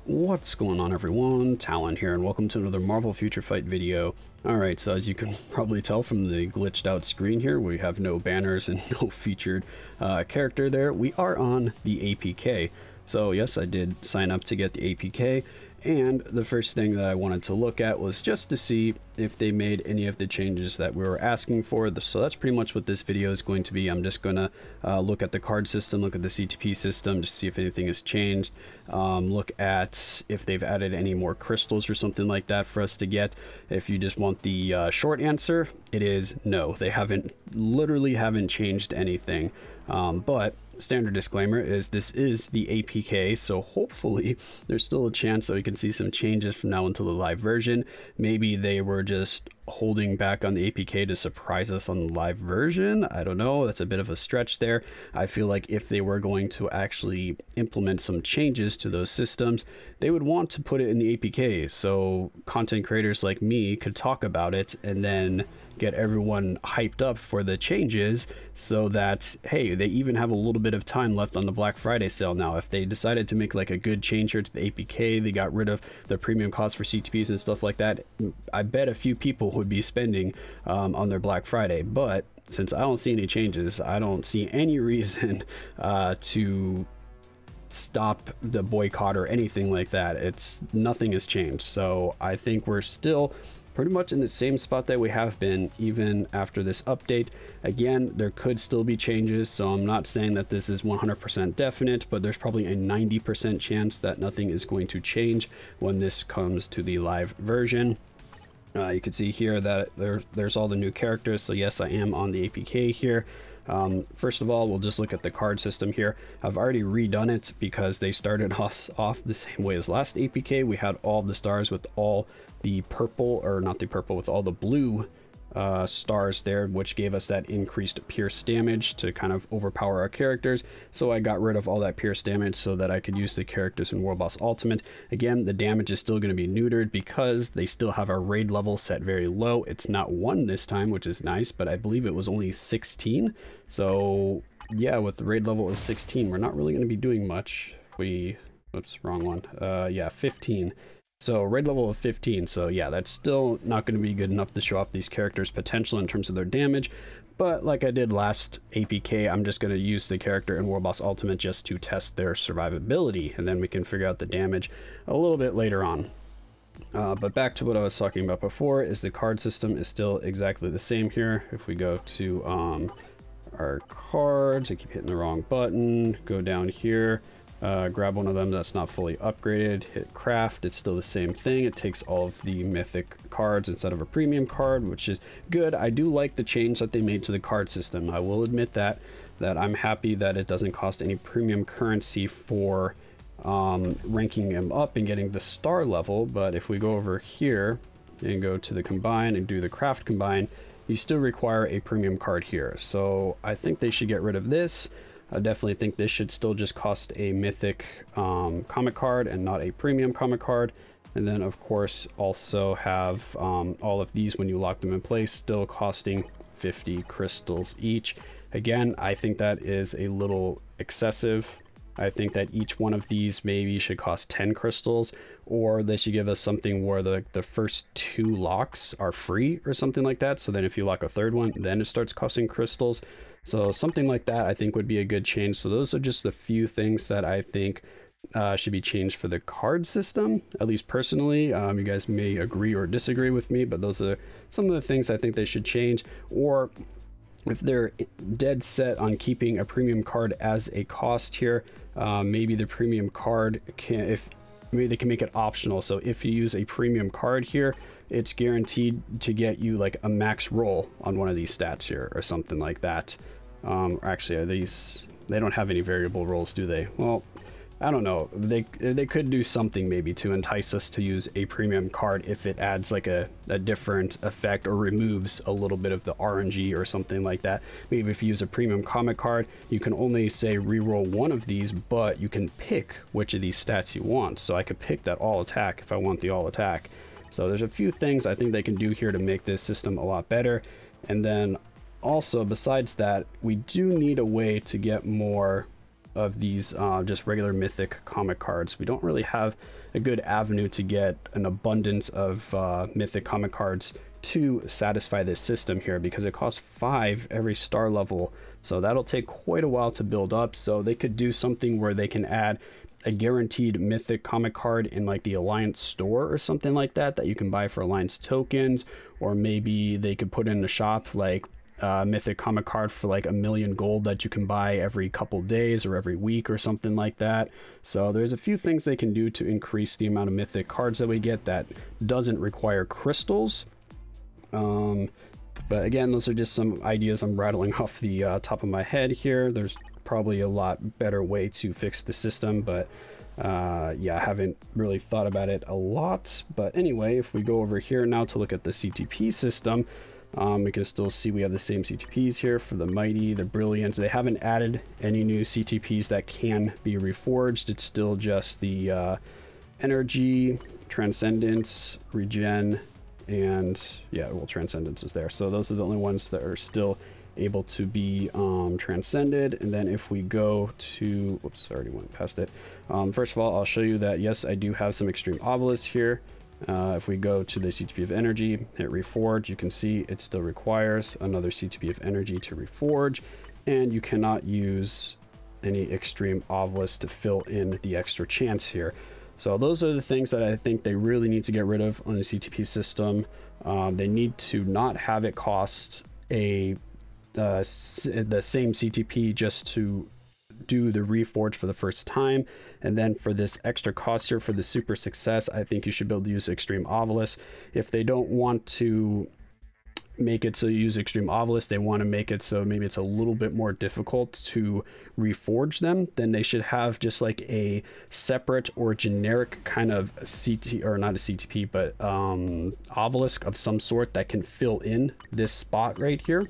What's going on, everyone? Talen here, and welcome to another Marvel Future Fight video. Alright, so as you can probably tell from the glitched out screen here, we have no banners and no featured character there. We are on the APK. So yes, I did sign up to get the APK, and the first thing that I wanted to look at was just to see if they made any of the changes that we were asking for. So that's pretty much what this video is going to be. I'm just going to look at the card system, look at the c.t.p system, just see if anything has changed, look at if they've added any more crystals or something like that for us to get. If you just want the short answer, it is no. They literally haven't changed anything, but standard disclaimer is this is the APK, so hopefully there's still a chance that we can see some changes from now until the live version. Maybe they were just holding back on the APK to surprise us on the live version. I don't know, that's a bit of a stretch there. I feel like if they were going to actually implement some changes to those systems, they would want to put it in the APK so content creators like me could talk about it and then get everyone hyped up for the changes, so that, hey, they even have a little bit of time left on the Black Friday sale now. If they decided to make like a good change here to the APK, they got rid of the premium cost for c.t.ps and stuff like that, I bet a few people would be spending on their Black Friday. But since I don't see any changes, I don't see any reason to stop the boycott or anything like that. Nothing has changed, so I think we're still pretty much in the same spot that we have been even after this update. Again, there could still be changes, so I'm not saying that this is 100% definite, but there's probably a 90% chance that nothing is going to change when this comes to the live version. You can see here that there's all the new characters, so yes, I am on the APK here. First of all, we'll just look at the card system here. I've already redone it because they started us off the same way as last APK. We had all the stars with all the purple, or not the purple, with all the blue stars there, which gave us that increased pierce damage to kind of overpower our characters. So I got rid of all that pierce damage so that I could use the characters in World Boss Ultimate. Again, the damage is still going to be neutered because they still have our raid level set very low. It's not 1 this time, which is nice, but I believe it was only 16. So yeah, with the raid level of 16, we're not really going to be doing much. Oops, wrong one. Yeah, 15. So raid level of 15, so yeah, that's still not going to be good enough to show off these characters' potential in terms of their damage. But like I did last APK, I'm just going to use the character in World Boss Ultimate just to test their survivability, and then we can figure out the damage a little bit later on. But back to what I was talking about before, is the card system is still exactly the same here. If we go to our cards, I keep hitting the wrong button, go down here, grab one of them that's not fully upgraded, hit craft. It's still the same thing. It takes all of the mythic cards instead of a premium card, which is good. I do like the change that they made to the card system. I will admit that I'm happy that it doesn't cost any premium currency for ranking him up and getting the star level. But if we go over here and go to the combine and do the craft combine, you still require a premium card here. So I think they should get rid of this. I definitely think this should still just cost a mythic comic card and not a premium comic card. And then of course also have all of these, when you lock them in place, still costing 50 crystals each. Again, I think that is a little excessive. I think that each one of these maybe should cost 10 crystals, or they should give us something where the first 2 locks are free or something like that. So then if you lock a third one, then it starts costing crystals. So something like that I think would be a good change. So those are just the few things that I think should be changed for the card system, at least personally. You guys may agree or disagree with me, but those are some of the things I think they should change. Or if they're dead set on keeping a premium card as a cost here, maybe the premium card maybe they can make it optional. So if you use a premium card here, it's guaranteed to get you like a max roll on one of these stats here or something like that. Actually, they don't have any variable rolls, do they? Well, I don't know. They could do something maybe to entice us to use a premium card if it adds like a different effect or removes a little bit of the RNG or something like that. Maybe if you use a premium comic card, you can only say reroll one of these, but you can pick which of these stats you want. So I could pick that all attack if I want the all attack. So there's a few things I think they can do here to make this system a lot better. And then also, besides that, we do need a way to get more of these just regular mythic comic cards. We don't really have a good avenue to get an abundance of mythic comic cards to satisfy this system here, because it costs 5 every star level, so that'll take quite a while to build up. So they could do something where they can add a guaranteed mythic comic card in like the Alliance store or something like that, that you can buy for Alliance tokens, or maybe they could put in the shop like mythic comic card for like 1,000,000 gold that you can buy every couple days or every week or something like that. So there's a few things they can do to increase the amount of mythic cards that we get that doesn't require crystals. But again, those are just some ideas I'm rattling off the top of my head here. There's probably a lot better way to fix the system, but yeah, I haven't really thought about it a lot. But anyway, if we go over here now to look at the c.t.p system, we can still see we have the same c.t.ps here for the Mighty, the Brilliant. They haven't added any new c.t.ps that can be reforged. It's still just the Energy, Transcendence, Regen, and yeah, well, Transcendence is there. So those are the only ones that are still able to be transcended. And then if we go to, whoops, I already went past it. First of all, I'll show you that yes, I do have some Extreme Obelisks here. If we go to the c.t.p of Energy, hit Reforge, you can see it still requires another c.t.p of Energy to reforge, and you cannot use any Extreme Obelisk to fill in the extra chance here. So those are the things that I think they really need to get rid of on the c.t.p system. They need to not have it cost the same c.t.p just to do the reforge for the first time, and then for this extra cost here for the super success, I think you should be able to use Extreme Obelisk. If they don't want to make it so you use Extreme Obelisk, they want to make it so maybe it's a little bit more difficult to reforge them, then they should have just like a separate or generic kind of CT, or not a c.t.p, but obelisk of some sort that can fill in this spot right here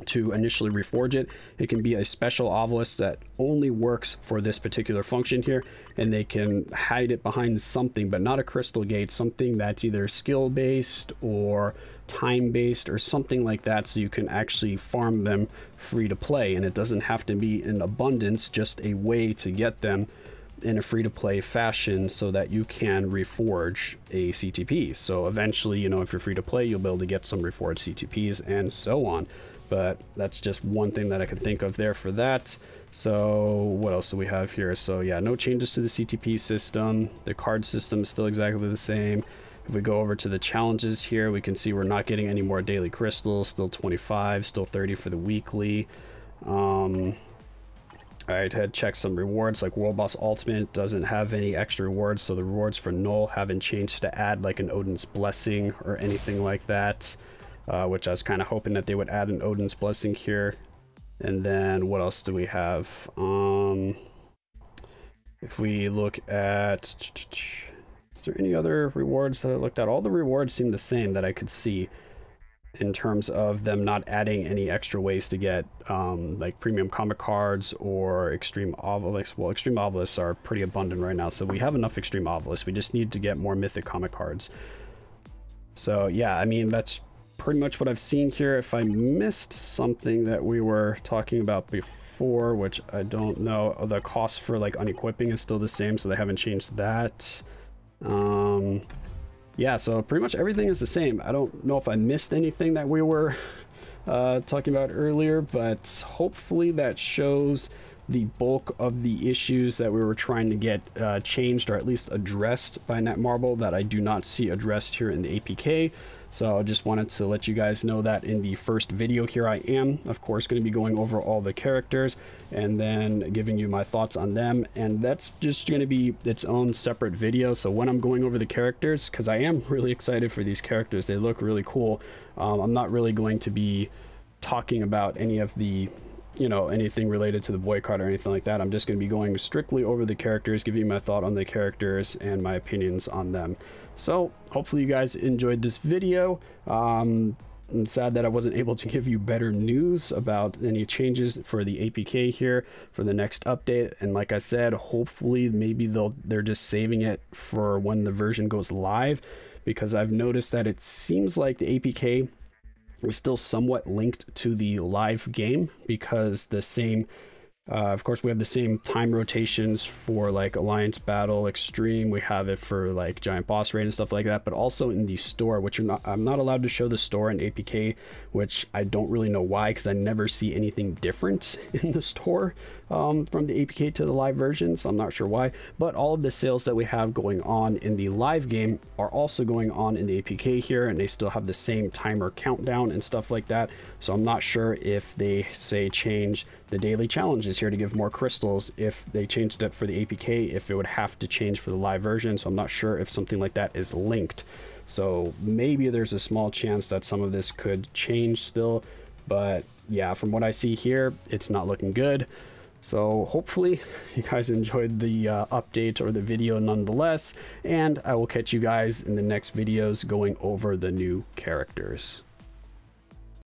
to initially reforge it. It can be a special obelisk that only works for this particular function here, and they can hide it behind something, but not a crystal gate, something that's either skill based or time based or something like that, so you can actually farm them free to play, and it doesn't have to be in abundance, just a way to get them in a free to play fashion so that you can reforge a c.t.p. So eventually, you know, if you're free to play, you'll be able to get some reforged c.t.ps and so on. But that's just one thing that I can think of there for that. So what else do we have here? So yeah, no changes to the c.t.p system. The card system is still exactly the same. If we go over to the challenges here, we can see we're not getting any more daily crystals, still 25, still 30 for the weekly. I had checked some rewards, like World Boss Ultimate doesn't have any extra rewards, so the rewards for Null haven't changed to add like an Odin's Blessing or anything like that. Which I was kind of hoping that they would add an Odin's Blessing here. And then what else do we have? If we look at, is there any other rewards that I looked at? All the rewards seem the same that I could see in terms of them not adding any extra ways to get like premium comic cards or Extreme Obelisks. Well, Extreme Obelisks are pretty abundant right now, so we have enough Extreme Obelisks. We just need to get more mythic comic cards. So yeah, I mean, that's pretty much what I've seen here. If I missed something that we were talking about before, which I don't know, the cost for like unequipping is still the same, so they haven't changed that. Yeah, so pretty much everything is the same. I don't know if I missed anything that we were talking about earlier, but hopefully that shows the bulk of the issues that we were trying to get changed, or at least addressed by Netmarble, that I do not see addressed here in the APK. So I just wanted to let you guys know that in the first video here, I am of course going to be going over all the characters and then giving you my thoughts on them, and that's just going to be its own separate video. So when I'm going over the characters, because I am really excited for these characters, they look really cool, I'm not really going to be talking about any of the, you know, anything related to the boycott or anything like that. I'm just going to be going strictly over the characters, giving you my thought on the characters and my opinions on them. So hopefully you guys enjoyed this video. I'm sad that I wasn't able to give you better news about any changes for the APK here for the next update. And like I said, hopefully maybe they're just saving it for when the version goes live, because I've noticed that it seems like the APK is still somewhat linked to the live game, because the same Of course, we have the same time rotations for like Alliance Battle Extreme. We have it for like Giant Boss Raid and stuff like that, but also in the store, which I'm not allowed to show the store in APK, which I don't really know why, because I never see anything different in the store from the APK to the live version, so I'm not sure why. But all of the sales that we have going on in the live game are also going on in the APK here, and they still have the same timer countdown and stuff like that. So I'm not sure if they say change the daily challenges here to give more crystals. If they changed it for the APK, if it would have to change for the live version. So I'm not sure if something like that is linked. So maybe there's a small chance that some of this could change still, but yeah, from what I see here, it's not looking good. So hopefully you guys enjoyed the update or the video nonetheless, and I will catch you guys in the next videos going over the new characters.